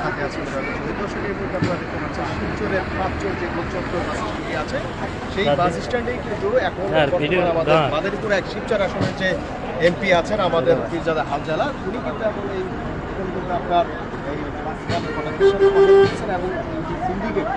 সাথে আছি দর্শক। এই মুহূর্তে আপনারা দেখতে পাচ্ছেন শিবচরের পাঁচচর যে গোলচত্বর বাস স্ট্যান্ডটি আছে সেই বাস স্ট্যান্ডেই কিন্তু এখন আমাদের মাদারীপুর এক শিবচর আসনের যে এমপি আছেন আমাদের পীরজাদা হানজালা, উনি কিন্তু এখন এই আপনার এই এবং সিন্ডিকেট,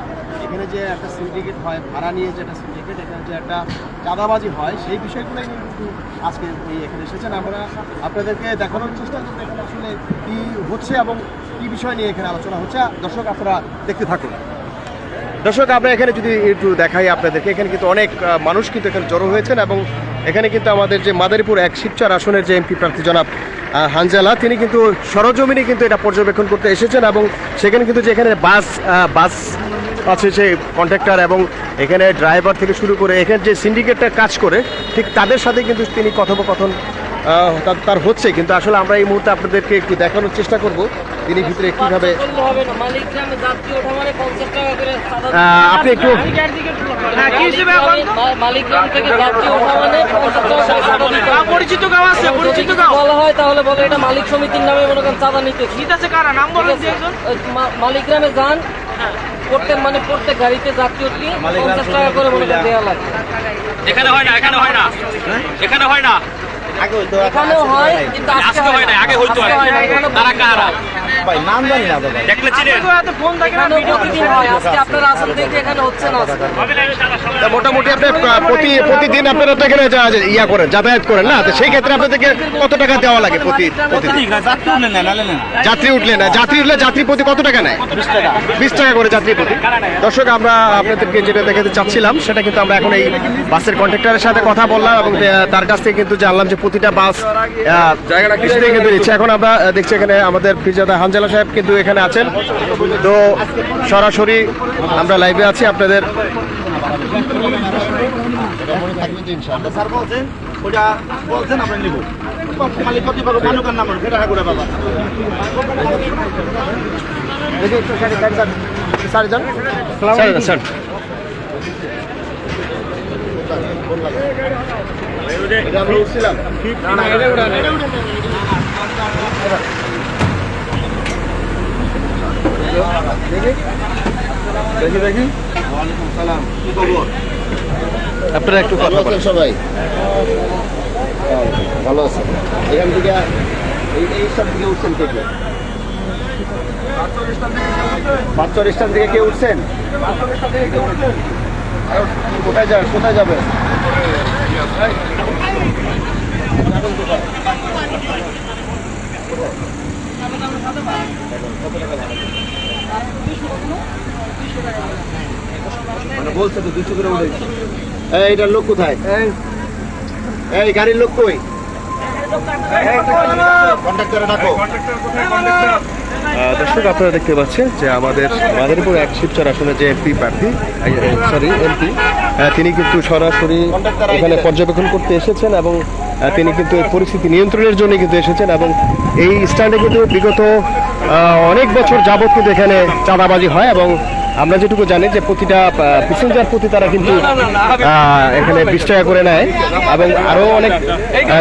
এখানে যে একটা সিন্ডিকেট হয়, ভাড়া নিয়ে যে একটা সিন্ডিকেট, এখানে যে একটা চাঁদাবাজি হয়, সেই বিষয়গুলোই কিন্তু আজকে এখানে এসেছেন। আমরা আপনাদেরকে দেখানোর চেষ্টা করবো এখানে আসলে কী হচ্ছে এবং কী বিষয় নিয়ে এখানে আলোচনা হচ্ছে। দর্শক আপনারা দেখতে থাকুন। দর্শক আমরা এখানে যদি একটু দেখাই আপনাদেরকে, এখানে কিন্তু অনেক মানুষ কিন্তু এখানে জড়ো হয়েছেন এবং এখানে কিন্তু আমাদের যে মাদারীপুর এক শিবচর আসনের যে এমপি প্রার্থী জনাব হানজালা, তিনি কিন্তু সরজমিনে কিন্তু এটা পর্যবেক্ষণ করতে এসেছেন এবং সেখানে কিন্তু যে এখানে বাস আছে সেই কন্ট্রাক্টর এবং এখানে ড্রাইভার থেকে শুরু করে এখানে যে সিন্ডিকেটটা কাজ করে ঠিক তাদের সাথে কিন্তু তিনি কথোপকথন তার হচ্ছে। কিন্তু আসলে আমরা এই মুহূর্তে আপনাদেরকে একটু দেখানোর চেষ্টা করব তিনি ভিতরে কীভাবে। আপনি একটু পরিচিত গাঁও আছে, পরিচিত গাঁও বলা হয় তাহলে বলে এটা মালিক সমিতির নামে মনে করেন চাঁদা নিতে আছে। কারা নাম বলেন? মালিক গ্রামে যান, প্রত্যেক গাড়িতে যাত্রী উঠলে 50 টাকা করে মনে করেন দেওয়া লাগে। এখানে হয় না, এখানে হয় না, এখানে হয় না, এখানেও হয় কিন্তু আজকে হয় না, আগে হইতো। তারা কারা ভাই নাম জানি না দাদা, দেখলে চিনেন? ফোন থাকে না, প্রতিদিন হয়। আজকে আপনারা আসলে দেখে এখানে হচ্ছে না। মোটামুটি আপনি প্রতিদিন আপনারা তো এখানে ইয়া করেন, যাতায়াত করেন না, তো সেই ক্ষেত্রে আপনাদেরকে কত টাকা দেওয়া লাগে প্রতিদিন? যাত্রী উঠলে না, যাত্রী উঠলে যাত্রী প্রতি কত টাকা নেয়? 20 টাকা করে যাত্রী প্রতি। দর্শক আমরা আপনাদেরকে যেটা দেখাতে চাচ্ছিলাম সেটা কিন্তু আমরা এখন এই বাসের কন্ট্রাক্টরের সাথে কথা বললাম এবং তার কাছ থেকে কিন্তু জানলাম যে প্রতিটা বাস জায়গাটা কিস্তিতে কিন্তু দিচ্ছে। এখন আমরা দেখছি এখানে আমাদের পীরজাদা হানজালা সাহেব কিন্তু এখানে আছেন, তো সরাসরি আমরা লাইভে আছি আপনাদের। দেখি আপনারা একটু কথা বলেন। সবাই ভালো আছে? এখান থেকে এই সব থেকে উঠছেন কে কে? পাঁচচর স্ট্যান্ড থেকে কে উঠছেন? কোথায় যাবেন? কোথায় যাবেন? মানে বলছে তো 200 করে উঠেছে। এইটার লোক কোথায়? এই গাড়ির লোক কই? কন্ট্রাক্টরে ডাকো। দর্শক আপনারা দেখতে পাচ্ছেন যে আমাদের মাদারীপুর এক শিবচর আসলে যে এমপি প্রার্থী এমপি তিনি কিন্তু সরাসরি এখানে পর্যবেক্ষণ করতে এসেছেন এবং তিনি কিন্তু এই পরিস্থিতি নিয়ন্ত্রণের জন্য কিন্তু এসেছেন এবং এই স্ট্যান্ডে কিন্তু বিগত অনেক বছর যাবত কিন্তু এখানে চাঁদাবাজি হয় এবং আমরা যেটুকু জানি যে প্রতিটা প্যাসেঞ্জার প্রতি তারা কিন্তু এখানে 20 টাকা করে নেয় এবং আরো অনেক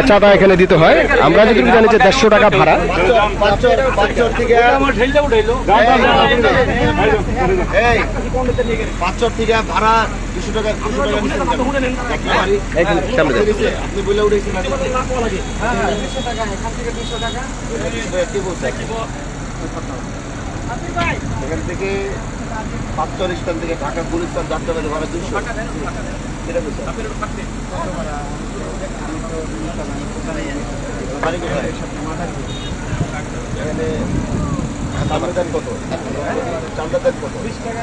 চাঁদা এখানে দিতে হয়। আমরা যেটুকু জানি যে 150 টাকা ভাড়া। পাঁচচর থেকে ভাড়া 200 টাকা। এখান থেকে পাঁচচর স্থান থেকে ঢাকা গুলিস্তান যাত্রাবাড়ি ভাড়া 200 টাকা। এখানে চান্দাদান কত? চান্দাদান কত? 20 টাকা।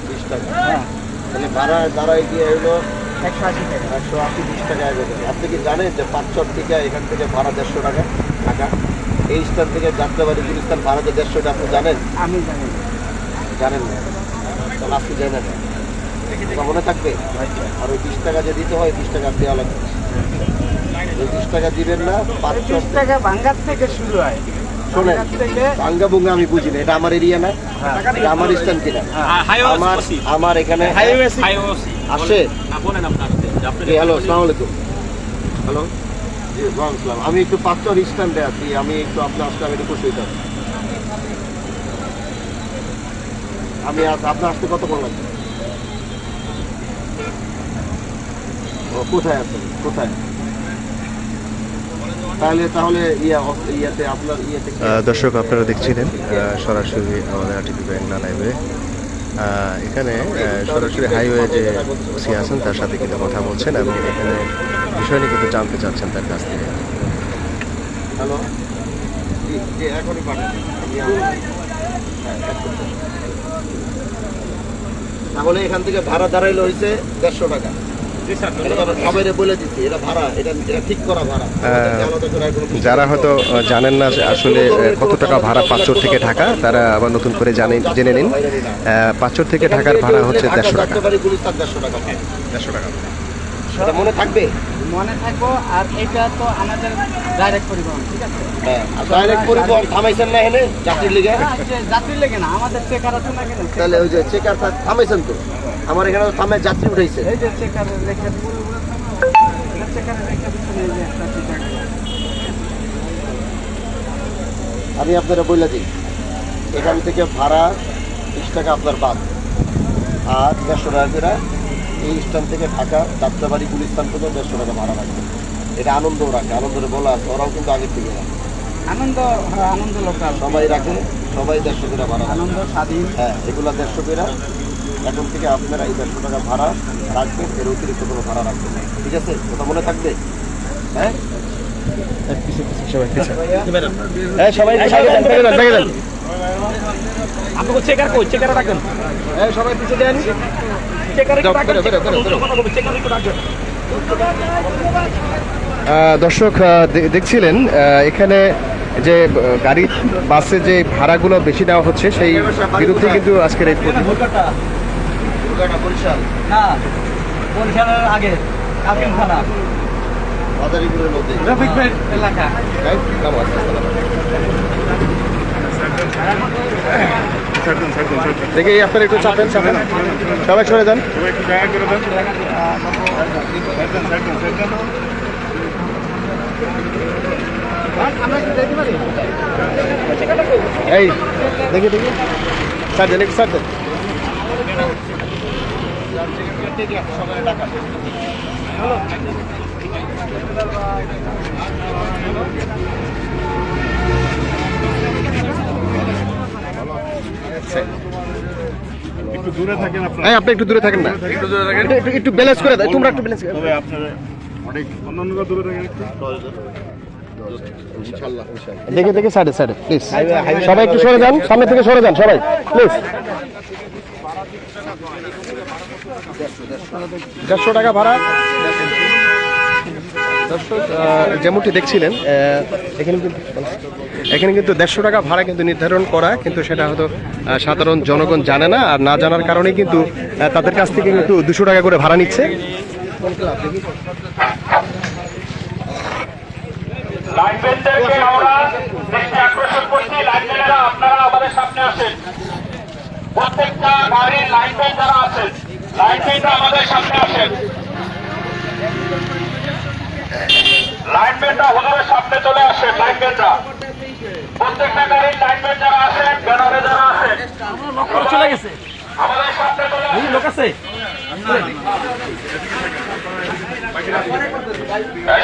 20 টাকা তাহলে ভাড়া দাঁড়াই দিয়ে হলো 180 টাকা। 180 20 টাকা। আপনি কি জানেন যে পাঁচচর থেকে এখান থেকে ভাড়া 150 টাকা ঢাকা? এই স্থান থেকে যাত্রাবাড়ি গুলিস্তান ভাড়া যে 150 টাকা, আপনি জানেন? আমি জানি। জানেন না? তাহলে আপনি জানেন না, মনে থাকবে। আর ওই 20 টাকা যে দিতে হয় 20 টাকা দেওয়া লাগবে। 20 টাকা দিবেন না। 5 টাকা ভাঙ্গার থেকে শুরু হয়। শোনেন, ভাঙ্গা ভুঙ্গা আমি বুঝি না, এটা আমার এরিয়া না, এটা আমার স্থান কিনা। আমার এখানে আসে। হ্যালো, আসসালামু আলাইকুম। হ্যালো, জি আসসালাম। আমি একটু পাঁচচর স্ট্যান্ডে আছি, আমি একটু আপনার আসলে আমি একটু খুশি হইতাম। আমি আপনার আসতে কত করে লাগবে? কোথায় আছেন? কোথায়? তাহলে ইয়াতে আপনার ইয়েতে দর্শক আপনারা দেখছিলেন সরাসরি আমাদের আরটিভি বাংলা লাইভে এখানে সরাসরি হাইওয়ে যে ওসি আছেন তার সাথে কিন্তু কথা বলছেন এবং এখানে বিষয় নিয়ে কিন্তু জানতে চাচ্ছেন তার কাছ থেকে। হ্যালো, এখনই পাঠান। তাহলে এখান থেকে ভাড়া দাঁড়াইলে হয়েছে 150 টাকা। সবাই বলে দিচ্ছি এটা ভাড়া, এটা ঠিক করা ভাড়া। যারা হয়তো জানেন না যে আসলে কত টাকা ভাড়া পাঁচচর থেকে ঢাকা, তারা আবার নতুন করে জেনে নিন। পাঁচচর থেকে ঢাকার ভাড়া হচ্ছে 150 টাকা। 150 টাকা। 150 টাকা এটা মনে থাকবে? মনে থাকবো। আর এটা তো আমাদের ডাইরেক্ট পরিবহন, ঠিক আছে? হ্যাঁ, ডাইরেক্ট পরিবহন থামাইছেন না এখানে যাত্রীর লিগে? যাত্রীর লেগে না, আমাদের চেকার আছে না কেন? তাহলে ওই যে চেকার থামাইছেন তো, আমার এখানে থামে যাত্রী উঠাইছে। এই যে চেকার লেখা, চেকার লেখা দিচ্ছেন, এই যে একটা চেকার। আমি আপনারা বলে দিই, এখান থেকে ভাড়া 20 টাকা আপনার বাদ, আর 150 টাকা করে এই স্ট্যান্ড থেকে ঢাকা যাত্রাবাড়ি গুলিস্তান পর্যন্ত 150 টাকা ভাড়া রাখবে। এটা আনন্দও রাখে, আনন্দরে বলা আছে, ওরাও কিন্তু আগের থেকে রাখে। আনন্দ, হ্যাঁ, আনন্দ লোকাল সবাই রাখে, সবাই 150 করে ভাড়া রাখে। আনন্দ স্বাধীন, হ্যাঁ, এগুলো 150 করে। এখন থেকে আপনারা এই 150 টাকা ভাড়া রাখবেন, এর অতিরিক্ত কোনো ভাড়া রাখবেন না, ঠিক আছে? ওটা মনে থাকবে? হ্যাঁ, সবাই আপনাকে চেকার কই? চেকার রাখেন। সবাই পিছিয়ে দেন। দর্শক দেখছিলেন এখানে যে গাড়ি বাসে যে ভাড়াগুলো বেশি দেওয়া হচ্ছে সেই বিরুদ্ধে কিন্তু আজকের এই বরিশাল না, বরিশালের আগে কাকিম থানা, মাদারীপুরের মধ্যে রফিকপেট এলাকা। দেখে আপনারা একটু চাপেন, সবাই সরে যান। এই দেখি স্যার দেন, একটু স্যার দেন। একটু দূরে থাকেন আপনারা। আপনি একটু দূরে থাকেন না, একটু ব্যালেন্স করে দাও, তোমরা একটু ব্যালেন্স করে তবে আপনারা অনেক অন্যান্যরা দূরে থাকেন একটু। দেখে দেখে সাইডে প্লিজ সবাই একটু সরে যান, সামনে থেকে সরে যান সবাই প্লিজ। 150 টাকা ভাড়া। দর্শক যেমনটি দেখছিলেন এখানে কিন্তু 150 টাকা ভাড়া কিন্তু নির্ধারণ করা, কিন্তু সেটা হয়তো সাধারণ জনগণ জানে না, আর না জানার কারণে কিন্তু তাদের কাছ থেকে কিন্তু 200 টাকা করে ভাড়া নিচ্ছে। লাইনম্যানদেরকে আমরা দৃষ্টি আকর্ষণ করছি, লাইনম্যানেরা আপনারা আমাদের সামনে আসেন। প্রত্যেকটা গাড়ির লাইনম্যান যারা আছেন, লাইনম্যানরা আমাদের সামনে আসেন। লাইনম্যানরা হুজুরের সামনে চলে আসেন। লাইনম্যানরা প্রত্যেকটা গাড়ির লাইনম্যান যারা আছেন, ব্যানারে যারা আছেন, চলে গেছে। আমাদের সামনে চলে আসেন। লোক আছে।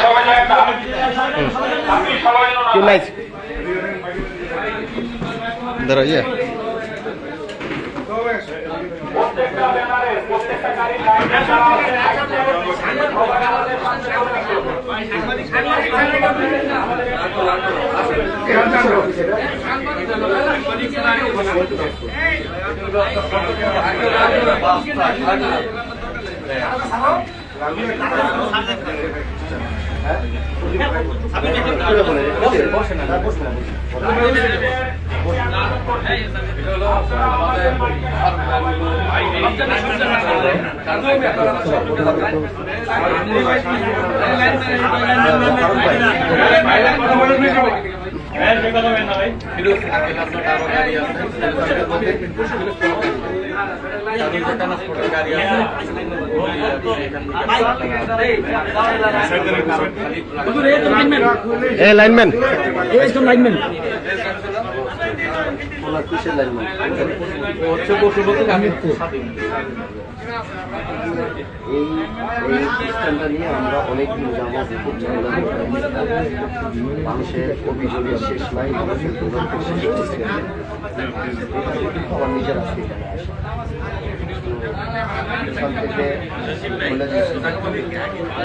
সবাই যায় না, আমি সবাই Good night. দাঁড়া ইয়ে প্রত্যেকটা ব্যানারে প্রত্যেকটা গাড়ির লাইনম্যান যারা আছেন, লাইনম্যান ওনার কিসের লাইন হচ্ছে পশুপতি এই সিস্টেমটা নিয়ে আমরা অনেকদিন যাবত খুব ঝামেলা করতে মানুষের অভিযোগের শেষ নাই, মানুষের দুর্নীতির শেষ হচ্ছে আমার নিজের আজকে এখানে আসে এখান থেকে বলে দিচ্ছি,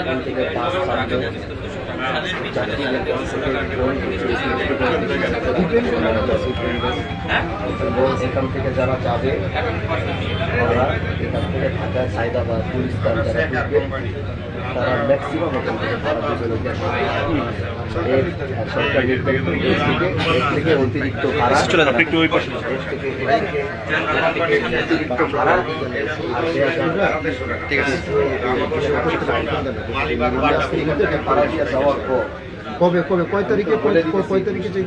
এখান থেকে বাস ছাড়বে, যাত্রীদের কাছ থেকে এখান থেকে যারা যাবে ওরা এখান থেকে ঢাকায় সায়দাবাদ গুলিস্তান যারা ঢুকবে তারা ম্যাক্সিমাম এখান থেকে ভাড়া দেবে সরকারি থেকে অতিরিক্ত ভাড়া অতিরিক্ত ভাড়া ঠিক আছে ভাড়া দিয়ে যাওয়ার পর কবে কবে কয় তারিখে কয় তারিখে যে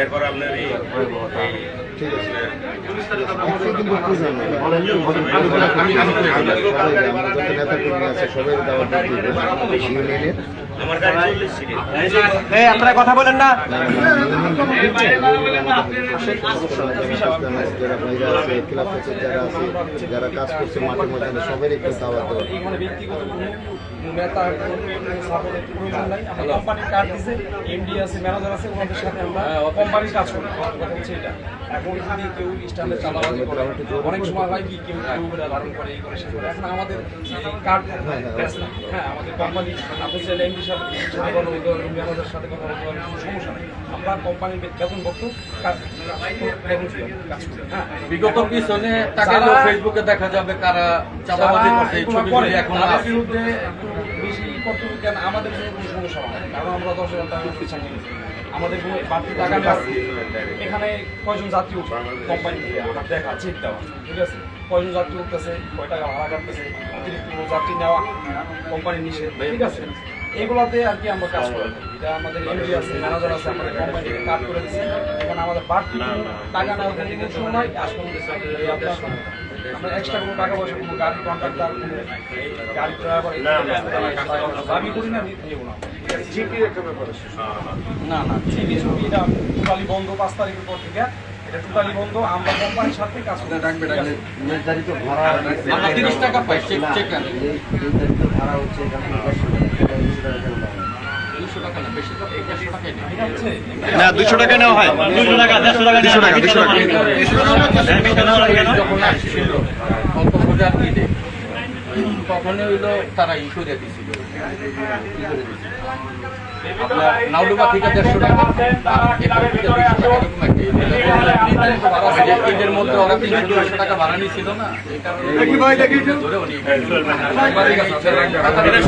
এরপর আপনার ঠিক আছে আপনারা কথা বলেন না। যারা কাজ করছে মাঠে ময়দানে সবাই একটু দাওয়াত দেওয়া নেতা কোম্পানির কার্ড দিছে, এমডি আছে, ম্যানেজার আছে, ওনাদের সাথে আমরা কোম্পানির কাজ করি। কথা হচ্ছে এটা, এখন যদি কেউ স্ট্যান্ডে চাঁদাবাজি করে, অনেক সময় হয় কি কেউ ধারণ করে এই করে সে করে। এখন আমাদের কার্ড হ্যাঁ আমাদের কোম্পানি আপনি চাইলে এমডির সাথে ম্যানেজারের সাথে কথা বলতে পারেন, কোনো সমস্যা নেই। আমরা কোম্পানির বেতনভুক্ত কাজ করি। হ্যাঁ বিগত পিছনে টাকা ফেসবুকে দেখা যাবে কারা চাঁদাবাজি করছে এই ছবিগুলি এখন তাদের বিরুদ্ধে একটু বেশি করতে কেন আমাদের জন্য কোনো সমস্যা হয় না, কারণ আমরা 10,000 টাকা পিছনে আমাদের কোনো বাড়তি টাকা নেই। এখানে কয়জন যাত্রী উঠবে কোম্পানি থেকে আমার দেখা চেক দেওয়া, ঠিক আছে, কয়জন যাত্রী উঠতেছে, কয় টাকা ভাড়া কাটতেছে, অতিরিক্ত যাত্রী নেওয়া কোম্পানির নিষেধ, ঠিক আছে। এগুলোতে আর কি আমরা কাজ করে থাকি। এটা আমাদের এমডি আছে, ম্যানেজার আছে, আমাদের কোম্পানি কাজ করে দিচ্ছে। এখানে আমাদের বাড়তি টাকা নেওয়ার কোনো সময় নাই। আসলে আমরা এক্সট্রা কোনো টাকা পয়সা কোনো গাড়ি কন্ট্রাক্টার কোনো গাড়ি ড্রাইভার দাবি করি না, নেব না। না না জিপি ছবি এটা টোটালি বন্ধ 5 তারিখের পর থেকে, এটা টোটালি বন্ধ। আমরা কোম্পানির সাথে কাজ করে রাখবে। নির্ধারিত ভাড়া আমরা 30 টাকা পাই, চেক নির্ধারিত ভাড়া হচ্ছে এখানে 200 টাকা না, বেশি টাকা 100 টাকাই নেই। না 200 টাকা নেওয়া হয়, 200 টাকা 150 টাকা 200 টাকা যখন আসছিল অল্প পূজার ঈদে তখনই হইলো তারা ই করে দিছিল আপনার নাউডুবা থেকে 150 টাকা ঈদের মধ্যে ওরা 300 টাকা ভাড়া নিয়েছিল না,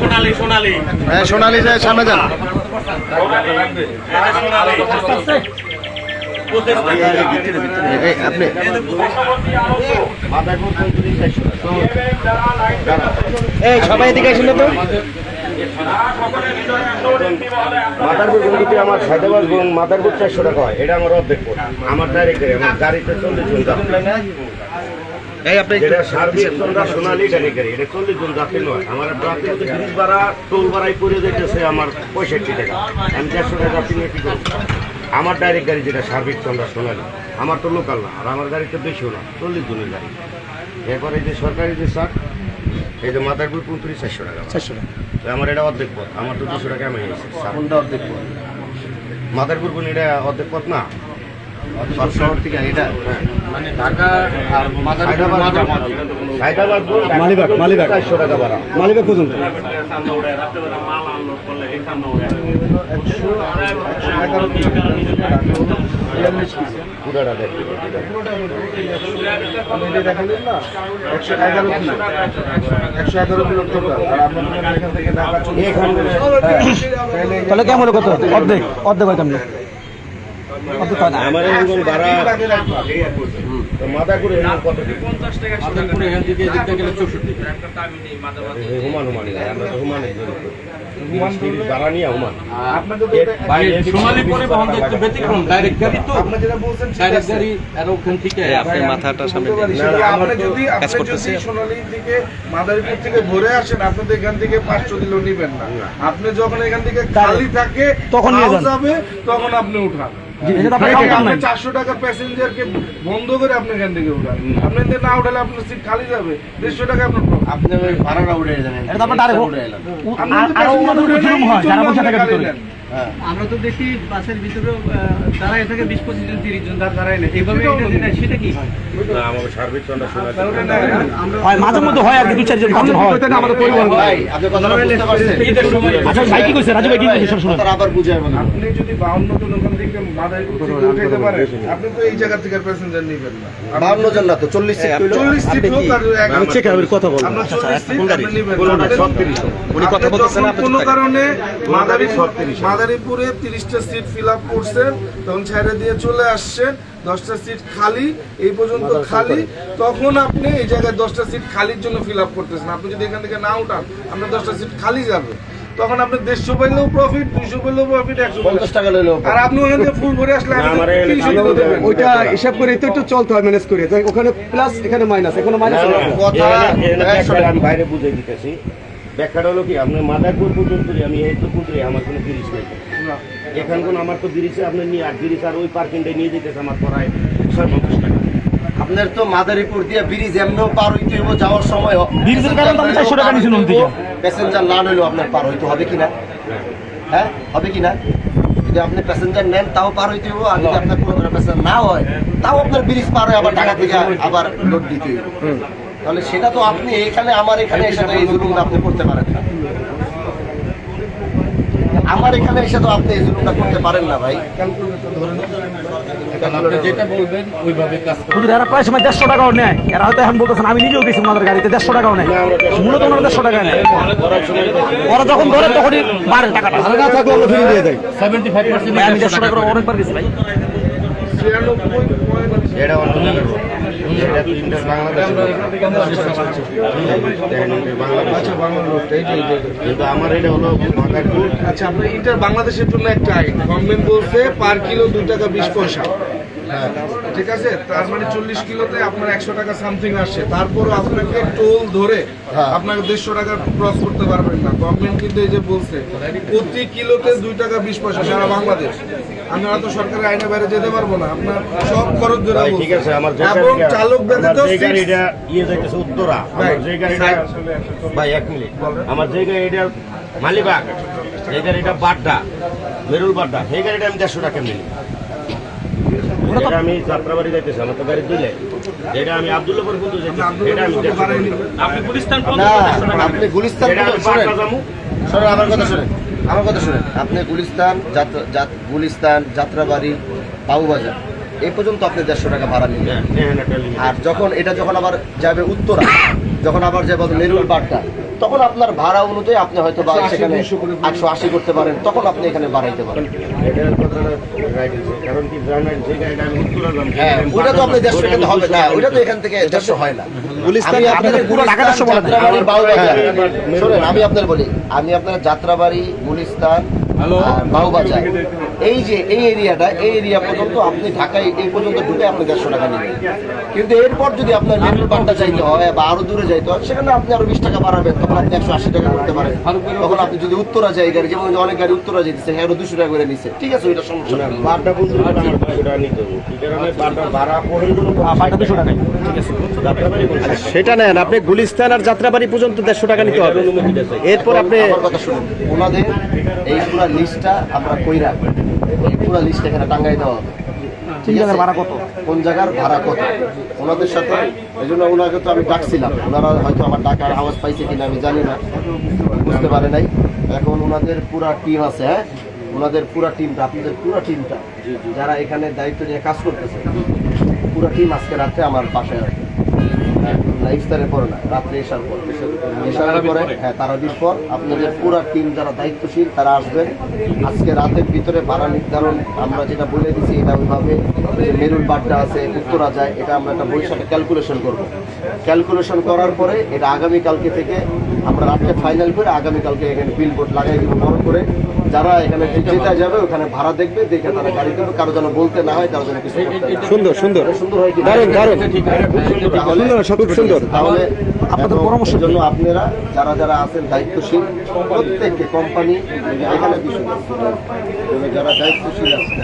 সোনালী সোনালী হ্যাঁ সোনালী যায় সামনে যান আপনি এই সবাই এদিকে আসলে তো মাদারপুর বন্ধুতে আমার হায়দ্রাবাদ মাদারপুর 400 টাকা হয়, এটা আমার অর্ধেক পড়ে। আমার ডাইরেক্ট আমার গাড়িতে 40 জন যাত্রী, এটা সার্ভিস তোমরা সোনালী গাড়ি গাড়ি, এটা 40 জন যাত্রী নয়। আমার রাতে ব্রিজ ভাড়া টোল ভাড়াই পড়ে যেতেছে আমার 65 টাকা। আমি 150 টাকা যাত্রী নিয়ে কি করবো? আমার ডাইরেক্ট গাড়ি যেটা সার্ভিস তোমরা সোনালী, আমার তো লোকাল না, আর আমার গাড়িতে বেশিও না, 40 জনের গাড়ি। এরপরে এই যে সরকারি যে সার, এই যে মাদারপুর 450 টাকা, 400 টাকা আমার এটা অর্ধেক পথ, আমার তো 200 টাকা আমি কোনটা অর্ধেক পথ? মাদারপুর কোন এটা অর্ধেক পথ না, শহর থেকে এটা মানে ঢাকা আর হায়দ্রাবাদ মালিবাগ 400 টাকা ভাড়া, মালিবাগ পর্যন্ত পুরাটা দেখতে দেখালেন না 111 কিলো 111 কিলো টোটাল। আর আপনার এখান থেকে ঢাকা তাহলে কেমন কত অর্ধেক অর্ধেক হয় কেমন আমার এরকম ভাড়া মাদারপুরে কত মাদারপুরে এখান থেকে এদিকটা গেলে 64 হুমান হুমানি আমরা তো হুমানে ভাড়া নিয়ে হুমান সোনালী পরিবহন একটু ব্যতিক্রম, ডাইরেক্ট গাড়ি তো ডাইরেক্ট গাড়ি আর ওখান থেকে আপনার মাথাটা সামনে আপনি যদি সোনালীর দিকে মাদারীপুর থেকে ভরে আসেন, আপনি তো এখান থেকে 500 দিলেও নিবেন না। আপনি যখন এখান থেকে খালি থাকে তখন নিয়ে যাবে, তখন আপনি উঠান। আপনি 400 টাকা প্যাসেঞ্জারকে বন্ধ করে আপনি এখান থেকে উঠান, আপনি এখান না উঠালে আপনার সিট খালি যাবে, 150 টাকা আপনার profit। আপনি ওই ভাড়াটা উঠে জানেন আপনি যদি passenger উঠে নেন, আমরা তো দেখি বাসের ভিতরে দাঁড়ায় থাকে 20-25 জন 30 জন দাঁড়ায় না, এইভাবে এটা যেটা সেটা কি হয়? আমার সার্ভিস চন্দ্র শোনা হয় মাঝে মধ্যে হয় আর কি 2-4 জন হয় আমাদের পরিবহন ভাই আপনি কথাটা বুঝতে পারছেন? আচ্ছা ভাই কি কইছে রাজু ভাই কি কইছে শুনুন কথাটা আবার বুঝায় বলেন। আপনি যদি 52 জন ওখান থেকে মাদারীপুর থেকে উঠাইতে পারেন, আপনি তো এই জায়গা থেকে প্যাসেঞ্জার নেবেন না। 52 জন না তো 40 সিট কইলো। 40 সিট হোক আর আমি চেক হবে কথা বলবো। আমরা 40 সিট আপনি নেবেন। উনি কথা বলতেছেন আপনি কোনো কারণে মাদারীপুরে 30টা সিট ফিল আপ করছেন, তখন ছেড়ে দিয়ে চলে আসছেন, 10টা সিট খালি, এই পর্যন্ত খালি, তখন আপনি এই জায়গায় 10টা সিট খালির জন্য ফিল আপ করতেছেন। আপনি যদি এখান থেকে না উঠান, আমরা 10টা সিট খালি যাবে, তখন আপনি 150 পাইলেও প্রফিট, 200 পাইলেও প্রফিট, 150 টাকা লইলো। আর আপনি ওখান থেকে ফুল ভরে আসলে আপনি 300 টাকা দেবেন। ওইটা হিসাব করে একটু চলতে হয় ম্যানেজ করে, ওখানে প্লাস এখানে মাইনাস, এখানে মাইনাস আমি বাইরে বুঝে দিতেছি। ব্যাখ্যাটা হলো কি, আপনার মাদারপুর পর্যন্ত আমি এই তো পুকুরে আমার কোনো ব্রিজ নেই, এখান কোন আমার তো ব্রিজে আপনি নিয়ে আর ব্রিজ আর ওই পার্কিংটা নিয়ে যেতেছে আমার পড়ায় 650 টাকা। আপনার তো মাদারীপুর দিয়ে ব্রিজ এমনিও পার হইতে হইব, যাওয়ার সময় ব্রিজের কারণে তো আমি 400 টাকা নিছি নন থেকে। প্যাসেঞ্জার না হইলেও আপনার পার হইতে হবে কিনা? হ্যাঁ হবে কিনা? যদি আপনি প্যাসেঞ্জার নেন তাও পার হইতে হইব, আর যদি আপনার কোনো প্যাসেঞ্জার না হয় তাও আপনার ব্রিজ পার হয়ে আবার ঢাকা থেকে আবার লোড দিতে হইব। তাহলে সেটা তো আপনি এখানে আমার এখানে এসে তো এই জুলুমটা আপনি করতে পারেন না। আমার এখানে এসে তো আপনি এই জুলুমটা করতে পারেন না ভাই। যেটা বলবেন ওইভাবে কাজ করুন। এরা প্রায় সময় 150 টাকাও নেয়, এরা হয়তো এখন বলতেছেন আমি নিজেও দিয়েছি ওনাদের গাড়িতে 150 টাকাও নেয়, মূলত ওনারা 150 টাকা নেয়, ওরা যখন ধরে তখনই বাড়ে টাকাটা, ভালো না থাকলে আমরা ফিরে দিয়ে দেয় 75%। আমি 150 টাকা করে অনেকবার গেছি ভাই। 96 এটা অন্য জায়গার লোক। এটা তিনটার বাংলাদেশের লোক। কিন্তু আমার এটা হলো মাদারপুর। আচ্ছা, আপনার ইন্টার বাংলাদেশের জন্য একটা আইন গভর্নমেন্ট বলছে পার কিলো 2 টাকা 20 পয়সা, ঠিক আছে? তার মানে 40 কিলোতে আপনার 100 টাকা সামথিং আসছে, তারপরও আপনাকে টোল ধরে আপনাকে 150 টাকা ক্রস করতে পারবেন না। গভর্নমেন্ট কিন্তু এই যে বলছে প্রতি কিলোতে 2 টাকা 20 পয়সা সারা বাংলাদেশ। আমরা তো সরকারের আইনে বাইরে যেতে পারবো না, আপনার সব খরচ ধরে ভাই, ঠিক আছে, আমার যে এবং গাড়িটা- চালক ব্যতীত আমার যে গাড়িটা ইয়ে যাইতেছে উত্তরা, আমার যে গাড়িটা ভাই 1 মিনিট, আমার যে গাড়িটা মালিবাগ, যে গাড়িটা বাড্ডা মেরুল বাড্ডা, সেই গাড়িটা আমি 150 টাকা নিই। যেটা আমি যাত্রাবাড়ি যাইতেছি, আমার তো গাড়ি দিলে, যেটা আমি আব্দুল্লাহপুর পর্যন্ত যাইতেছি, এটা আমি 150 টাকা নিই। আপনি গুলিস্তান না, পর্যন্ত আপনি গুলিস্তান যেটা আমি শোনেন, বাড্ডা যাবো, শোনেন আমার কথা শোনেন, আমার কথা শোনেন। আপনি গুলিস্তান, যাত্রাবাড়ি, বাবুবাজার এই পর্যন্ত আপনি 150 টাকা ভাড়া নিবেন। আর যখন আবার যাবে উত্তরা, যখন আবার যাবে মেরুল বাড্ডা, তখন আপনার ভাড়া অনুযায়ী আপনি হয়তো বা সেখানে 180 করতে পারেন, তখন আপনি এখানে বাড়াইতে পারেন। এটার কথাটা right আছে। কারণ কি জানেন, যে গাড়িটা আমি উত্তরা যাবো, হ্যাঁ, ওইটা তো আপনি 150 টাকা হবে না, ওইটা তো এখান থেকে 150 হয় না। আমি আপনাদের পুরো ঢাকা 150 বলে যাত্রাবাড়ি, বাবুবাজার, শোনেন আমি আপনার বলি, আমি আপনার যাত্রাবাড়ি, গুলিস্তান, বাবুবাজার, এই যে এই এরিয়াটা, এই এরিয়া পর্যন্ত আপনি ঢাকায় এই পর্যন্ত ঢুকে আপনি 150 টাকা নেবেন। কিন্তু এরপর যদি আপনার মেরুল বাড্ডা যাইতে হয় বা আরো দূরে যাইতে হয়, সেখানে আপনি আরো 20 টাকা বাড়াবেন, তখন আপনি 180 টাকা করতে পারেন। তখন আপনি যদি উত্তরা যাই গাড়ি, যেমন অনেক গাড়ি উত্তরা যেতেছে, আরো 200 টাকা করে নিচ্ছে, ঠিক আছে, ওইটা সমস্যা না। বাড্ডা পর্যন্ত আমার 200 টাকা নিতে হবে। এই কারণে বাড্ডা ভাড়া পড়ে গেল, বাড়িটা 200 টাকা, ঠিক আছে। যাত্রাবাড়ি বলছি। সেটা নেন, আপনি গুলিস্তান আর যাত্রাবাড়ি পর্যন্ত 150 টাকা নিতে হবে। এরপর আপনি আমার কথা শুনুন, ওনাদের এই পুরো লিস্টটা আমরা কইরা, এই পুরো লিস্ট এখানে টাঙ্গাই দেওয়া হবে। ঠিক আছে, ভাড়া কত, কোন জায়গার ভাড়া কত, ওনাদের সাথে। এই জন্য ওনাকে তো আমি ডাকছিলাম, ওনারা হয়তো আমার ডাকার আওয়াজ পাইছে কিনা আমি জানি না, বুঝতে পারে নাই। এখন ওনাদের পুরা টিম আছে, হ্যাঁ, ওনাদের পুরা টিমটা, আপনাদের পুরা টিমটা যারা এখানে দায়িত্ব নিয়ে কাজ করতেছে, পুরা টিম আজকে রাত্রে আমার বাসায় আসবে। না, ইফতারের পরে না, রাত্রে এসার পর, এসার পরে, হ্যাঁ, তারাবির পর আপনাদের পুরা টিম যারা দায়িত্বশীল তারা আসবেন। আজকে রাতের ভিতরে ভাড়া নির্ধারণ আমরা যেটা বলে দিচ্ছি, এটা ওইভাবে যে মেরুল বাড্ডা আছে, উত্তরা যায়, এটা আমরা একটা বইয়ের সাথে ক্যালকুলেশন করবো। ক্যালকুলেশন করার পরে এটা আগামীকালকে থেকে আমরা রাত্রে ফাইনাল করে আগামীকালকে এখানে বিল বোর্ড লাগাই দিব বড় করে। যারা এখানে যেটা যাবে ওখানে ভাড়া দেখবে, দেখে তারা গাড়ি দেবে, কারো যেন বলতে না হয়, কারো যেন কিছু করতে না হয়। সুন্দর সুন্দর সুন্দর হয় কি? দারুণ দারুণ তাহলে খুব সুন্দর। তাহলে আপনাদের পরামর্শের জন্য আপনারা যারা যারা আছেন দায়িত্বশীল, প্রত্যেককে কোম্পানি এখানে বিষয় যারা দায়িত্বশীল আছে,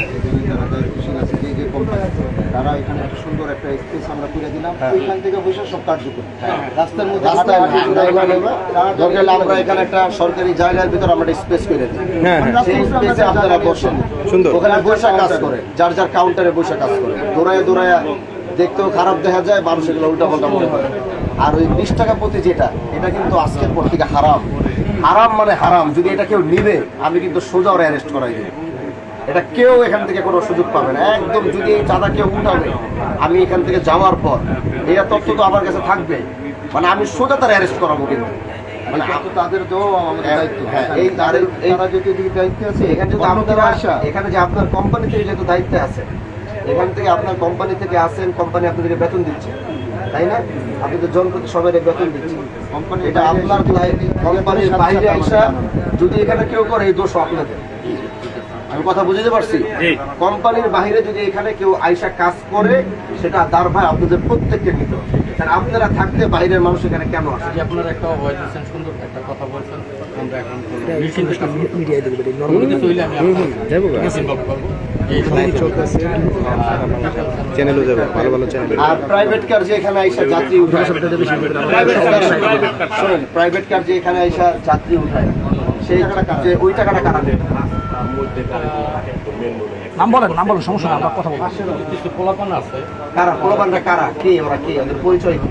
যারা দায়িত্বশীল আছে যে কোম্পানি, তারা এখানে একটা সুন্দর একটা স্পেস আমরা করে দিলাম, এখান থেকে বসে সব কার্যকর রাস্তার মধ্যে রাস্তায় দরকার হলে আমরা এখানে একটা সরকারি জায়গার ভিতরে আমরা একটা স্পেস করে দিই, সেই স্পেসে আপনারা বসেন, সুন্দর। ওখানে বসে কাজ করে, যার যার কাউন্টারে বসে কাজ করে, দৌড়ায় দৌড়ায় দেখতেও খারাপ দেখা যায়, মানুষ এগুলো উল্টা পাল্টা মনে করে। আর ওই 20 টাকা প্রতি যেটা, এটা কিন্তু আজকের পর থেকে হারাম, হারাম মানে হারাম। যদি এটা কেউ নিবে, আমি কিন্তু সোজা ওরা অ্যারেস্ট করাই দেব, এটা কেউ এখান থেকে কোনো সুযোগ পাবে না একদম। যদি এই চাঁদা কেউ উঠাবে, আমি এখান থেকে যাওয়ার পর এই তথ্য তো আমার কাছে থাকবে, মানে আমি সোজা তার অ্যারেস্ট করাবো। কিন্তু মানে তাদের তো আমাদের দায়িত্ব, হ্যাঁ, এই তারা যদি দায়িত্ব আছে, এখানে যদি আপনারা আসা, এখানে যে আপনার কোম্পানি থেকে যেহেতু দায়িত্বে আছে, এখান থেকে আপনার কোম্পানি থেকে আসেন, কোম্পানি আপনাদেরকে বেতন দিচ্ছে, তাই না? আপনি তো জন প্রতি সবাই বেতন দিচ্ছেন, কোম্পানি এটা আপনার কোম্পানির বাইরে আসা যদি এখানে কেউ করে, এই দোষ আপনাদের। আমি কথা বুঝতে পারছি? কোম্পানির বাইরে যদি এখানে কেউ আইসা কাজ করে, সেটা দায়ভার আপনাদের প্রত্যেককে নিতে হবে। কারণ আপনারা থাকতে বাইরের মানুষ এখানে কেন আসে? আপনারা একটা ভয় দিচ্ছেন, সুন্দর একটা কথা বলছেন, আমরা এখন চ্যানেলও যাবে, ভালো ভালো চ্যানেল। আর প্রাইভেট কার যে এখানে আইসা যাত্রী উঠায়, শোনেন, প্রাইভেট কার যে এখানে আইসা যাত্রী উঠায়, সেই যে ওই টাকাটা কারা দেবে? নাম বলেন সমস্যা না, আমরা কথা বলবো। কিছু পোলাপান আছে, কারা পোলাপানরা, কারা, কে ওরা, কে ওদের পরিচয় কি?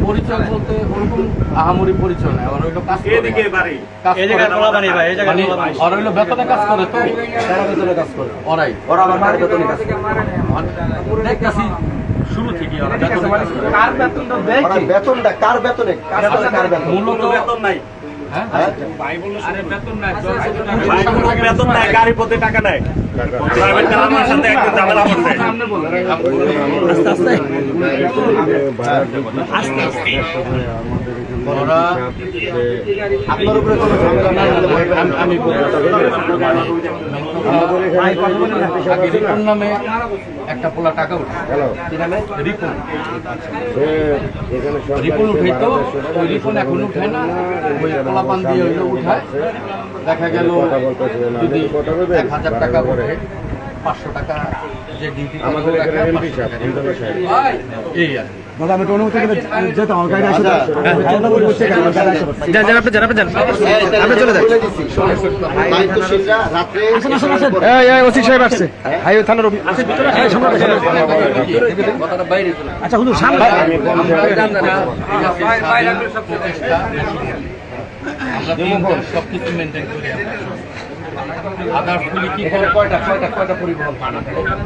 পরিচয় বলতে ওরকম আহামরি পরিচয় নেই, ওরা হইলো কাজ করে, এদিকে বাড়ি কাজ করে, মানে ওরা হইলো বেতনে কাজ করে, তো কারা বেতনে কাজ করে? ওরাই ওরা আবার কার বেতনে কাজ করে? দেখতেছি শুরু থেকে ওরা বেতনে কাজ করে। ওরা বেতনটা কার বেতনে? কার বেতন? মূলত বেতন নাই, হ্যাঁ? বেতন নাই, গাড়ি প্রতি টাকা নেয়। প্রাইভেট কার আমার সাথে একদম ঝামেলা করছে। ওরা আপনার উপরে কোনো ঝামেলা নাই, আমি রিপন নামে একটা পোলা টাকা উঠে, রিপন উঠাইতো, ওই রিপন এখন উঠায় না, ওই পোলাপান দিয়ে হইলো উঠায়। দেখা গেল যদি 1000 টাকা করে 500 টাকা যে ডিউটি এই আর দাদা আমি তো অনুমতি পেলে যেতাম, আমার গাড়ি আসে আপনি চলে যান। দায়িত্বশীলরা রাত্রে ওসি সাহেব আসছে, হাইওয়ে থানার কথাটা বাইরে চলে। আচ্ছা হুজুর সামনে সবকিছু মেনটেন করি আদার্স গুলি কি এখানে কয়টা পরিবহন?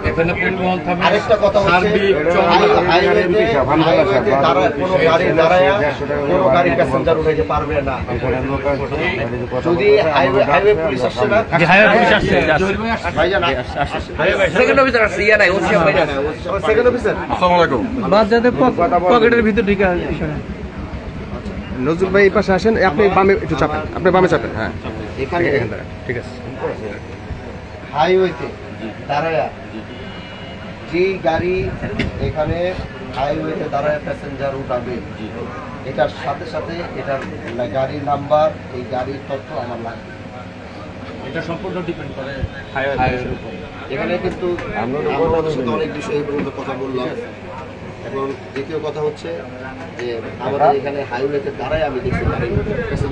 এখানে পরিবহন থাকবে, আরেকটা কথা হচ্ছে, সার্বিক হাইওয়েতে দাঁড়ায় কোনো গাড়ি দাঁড়ায় কোনো গাড়ি প্যাসেঞ্জার উঠাইতে পারবে না। যদি হাইওয়ে পুলিশ আসছে না, ভাইজান সেকেন্ড অফিসার আসছে, ইয়া নাই ওসি ভাইজান, সেকেন্ড অফিসার, বাদ যাতে পকেটের ভিতর ঢুকে নজরুল ভাই এই পাশে আসেন, আপনি বামে একটু চাপেন, আপনি বামে চাপেন, হ্যাঁ এখানে ঠিক আছে। হাইওয়েতে দাঁড়ায় যে গাড়ি এখানে হাইওয়েতে দাঁড়ায় প্যাসেঞ্জার উঠাবে, এটার সাথে সাথে এটার গাড়ির নাম্বার, এই গাড়ির তথ্য আমার লাগবে। এটা সম্পূর্ণ ডিপেন্ড করে হাইওয়ের উপর। এখানে কিন্তু আমরা সাথে অনেক বিষয়ে এই পর্যন্ত কথা বললাম। এবং দ্বিতীয় কথা হচ্ছে যে আমাদের এখানে হাইওয়েতে দাঁড়ায় আমি দেখছি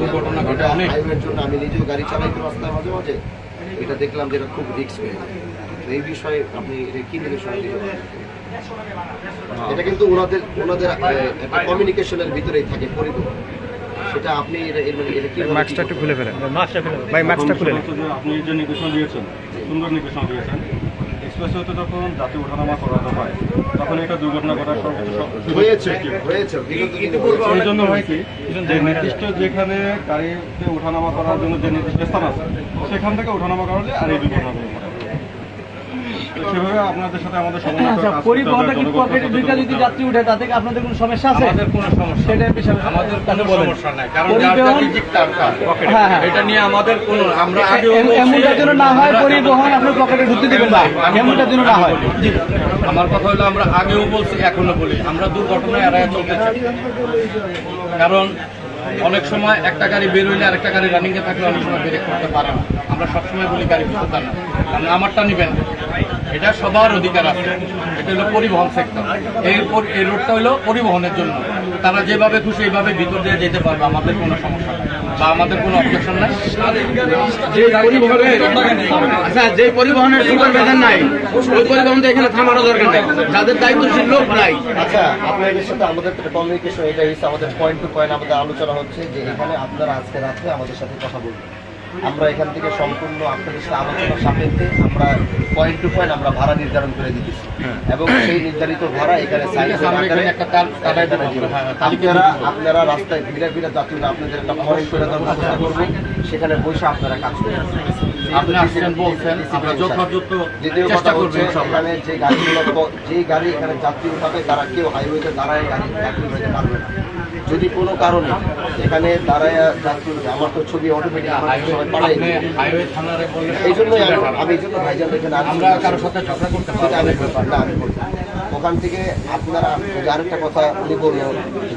দুর্ঘটনা ঘটে অনেক। হাইওয়ের জন্য আমি নিজেও গাড়ি চালাই তো রাস্তায় মাঝে মাঝে, এটা দেখলাম যে এটা খুব রিস্ক হয়ে যায়। তো এই বিষয়ে আপনি এটা কি নির্দেশনা দিবেন? এটা কিন্তু ওনাদের একটা কমিউনিকেশনের ভিতরেই থাকে পরিবহন, সেটা আপনি এটা কি মাস্কটা একটু খুলে ফেলেন ভাই, মাস্কটা খুলে নেন। আপনি যে নির্দেশনা দিয়েছেন, সুন্দর নির্দেশনা দিয়েছেন। এক্সপ্রেসওয়েতে যখন যাত্রী ওঠানামা করানো হয়, তখন এটা দুর্ঘটনা ঘটার হয়েছে। এই জন্য হয়েছে যে নির্দিষ্ট যেখানে গাড়িতে ওঠানামা করার জন্য যে নির্দিষ্ট স্থান আছে, সেখান থেকে ওঠানামা করা যায়, আর এই দুর্ঘটনাগুলো ঘটে। সেভাবে আপনাদের সাথে আমাদের সমন্বয় আচ্ছা, পরিবহনটা কি পকেটে ঢুকে যদি যাত্রী উঠে তাতে কি আপনাদের কোনো সমস্যা আছে? আমাদের কোনো সমস্যা সেটা বিষয় আমাদের কোনো সমস্যা নাই, কারণ পরিবহন- যার যার টিকিট তার কার। হ্যাঁ, হ্যাঁ। এটা নিয়ে আমাদের কোনো আমরা আগে এমনটার জন্য না হয় পরিবহন আপনার পকেটে ঢুকতে দেবেন না, এমনটার জন্য না হয়। জি। আমার কথা হলো আমরা আগেও বলছি এখনো বলি আমরা দুর্ঘটনায় এড়ায় চলতে চাই। কারণ অনেক সময় একটা গাড়ি বের হইলে আরেকটা গাড়ি রানিং এ থাকলে অনেক সময় ব্রেক করতে পারে না। আমরা সবসময় বলি গাড়ি বিপদ না, কারণ আমারটা নিবেন না। এটা সবার অধিকার আছে, এটা হলো পরিবহন সেক্টর। এই রোডটা হলো পরিবহনের জন্য, তারা যেভাবে খুশি এইভাবে ভিতর দিয়ে যেতে পারবে, আমাদের কোনো সমস্যা নাই বা আমাদের কোনো অবজেকশন নাই। আচ্ছা, যে পরিবহনের সুপারভাইজার নাই ওই পরিবহন তো এখানে থামানো দরকার নেই, যাদের দায়িত্বশীল লোক নাই। আচ্ছা, আপনাদের সাথে আমাদের কমিউনিকেশন এটা হচ্ছে, আমাদের পয়েন্ট টু পয়েন্ট আমাদের আলোচনা হচ্ছে যে এখানে আপনারা আজকে রাত্রে আমাদের সাথে কথা বলবেন। আমরা এখান থেকে সম্পূর্ণ আপনাদের সাথে আলোচনা সাপেক্ষে আমরা পয়েন্ট টু পয়েন্ট আমরা ভাড়া নির্ধারণ করে দিতেছি এবং সেই নির্ধারিত ভাড়া এখানে আপনারা রাস্তায় ভিড়ে ভিড়ে যাত্রীরা আপনাদের একটা পয়েন্ট করে দেওয়ার ব্যবস্থা করবো, সেখানে বসে আপনারা কাজ করবেন। আপনি আসছেন বলছেন, আমরা যথাযথ দ্বিতীয় কথা হচ্ছে এখানে যে গাড়িগুলো যে গাড়ি এখানে যাত্রী উঠাবে তারা কেউ হাইওয়েতে দাঁড়ায় গাড়ি যাত্রী উঠাতে পারবে না। যদি কোনো কারণে এখানে দাঁড়ায় যাত্রী উঠে, আমার তো ছবি অটোমেটিক হাইওয়ে থানারে বললে এই জন্যই আমি এই জন্য ভাইজান এখানে আমরা কারোর সাথে ঝগড়া করতে পারবো আমি করতাম না, আমি করতাম। ওখান থেকে আপনারা আরেকটা কথা উনি বললো,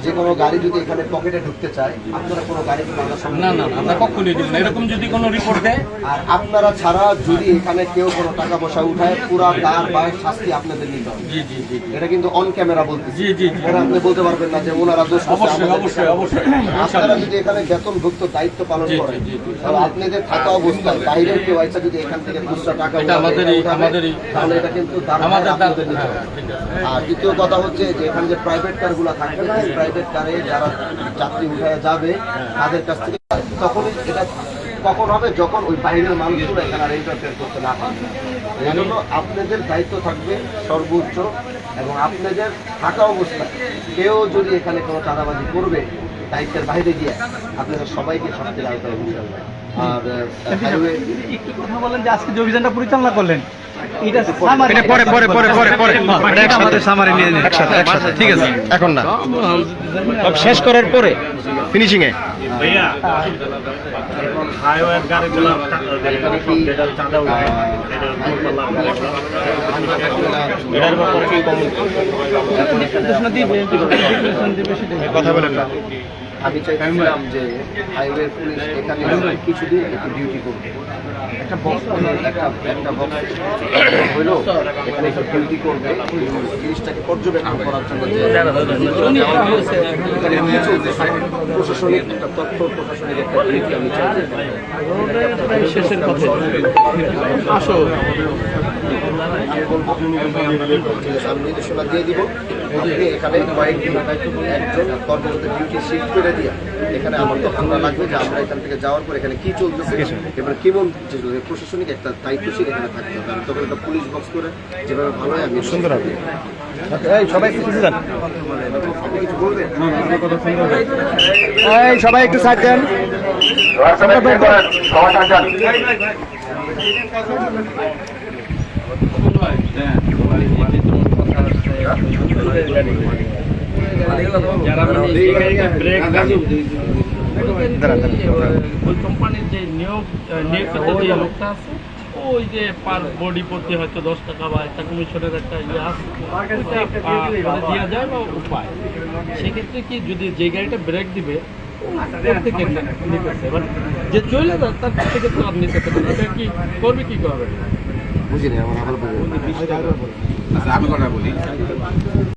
যে কোনো গাড়ি যদি এখানে পকেটে ঢুকতে চায় আপনারা কোনো গাড়িকে বাধার না সম্মুখীন না না, আমরা কখনোই দিব না। এরকম যদি কোনো রিপোর্ট দেয়, আর আপনারা ছাড়া যদি এখানে কেউ কোনো টাকা পয়সা উঠায় পুরা তার বা শাস্তি আপনাদের নিতে হবে। জি জি জি এটা কিন্তু অন ক্যামেরা বলতে জি জি জি এটা আপনি বলতে পারবেন না যে ওনারা দোষ করছে, অবশ্যই আমাদের অবশ্যই অবশ্যই আপনারা যদি এখানে বেতনভুক্ত দায়িত্ব পালন জি, করেন জি, জি, জি। তাহলে আপনাদের থাকা অবস্থায় বাইরের কেউ আইসা যদি এখান থেকে খুচরা টাকা এটা উঠাবে, আমাদেরই তাহলে এটা কিন্তু আমাদের আপনাদের নিতে হবে। হ্যাঁ, ঠিক আছে। আর দ্বিতীয় কথা হচ্ছে যে এখানে যে প্রাইভেট কারগুলো থাকবে, এই প্রাইভেট কারে যারা যাত্রী উঠায় যাবে তাদের কাছ থেকে তখনই এটা কখন হবে, যখন ওই বাইরের মানুষগুলো এখানে আর ইন্টারফেয়ার করতে না পারবে। এই জন্য আপনাদের দায়িত্ব থাকবে সর্বোচ্চ, এবং আপনাদের থাকা অবস্থায় কেউ যদি এখানে কোনো চাঁদাবাজি করবে দায়িত্বের বাইরে গিয়ে আপনাদের সবাইকে শাস্তির আওতায় আনতে হবে। আর হাইওয়ে একটু কথা বলেন যে আজকে যে অভিযানটা পরিচালনা করলেন এটা আমাদের সামারি নিয়ে নিন। ঠিক আছে, এখন না, সব শেষ করার পরে ফিনিশিং এ ভাইয়া হাইওয়ের গাড়িগুলো চাঁদা উঠায় এটার ব্যাপারে কি কথা বলেন না। আমি চাইছিলাম যে হাইওয়ে পুলিশ এখানে কিছুদিন একটু ডিউটি করবে, একটা বক্স একটা বক্স হইলো এখানে একটু ডিউটি করবে, জিনিসটাকে পর্যবেক্ষণ করার জন্য যে এখানে কি চলতেছে, প্রশাসনিক একটা তথ্য, প্রশাসনিক একটা ডিউটি আমি চাই। শেষের কথা আসো আমি নির্দেশনা দিয়ে দিব, আপনি এখানে একজন কর্মরত ডিউটি শিফট করে দিয়ে এখানে আমার তথ্যটা লাগবে যে আমরা এখান থেকে যাওয়ার পর এখানে কি চলতেছে, এবার কেমন প্রশাসনিক একটা দায়িত্বশীল এখানে থাকতে হবে। আমি তখন একটা পুলিশ বক্স করে যেভাবে ভালো হয় আমি সুন্দর হবে। সবাই কিছু দেন, আপনি কিছু বলবেন? সবাই একটু সাইড দেন। ওই কোম্পানির যে নিয়োগ যে লোকটা আছে, ওই যে পার বডি প্রতি হয়তো 10 টাকা বা একটা কমিশনের একটা ইয়ে আছে, দেওয়া যায় বা উপায়। সেক্ষেত্রে কি যদি যে গাড়িটা ব্রেক দিবে থেকে নিতেছে, এবার যে চলে যায় তার থেকে তো আর নিতে পারবে, এটা কি করবে, কি করবে? বুঝিনি আমার আবার বলবো। আমি কথা বলি।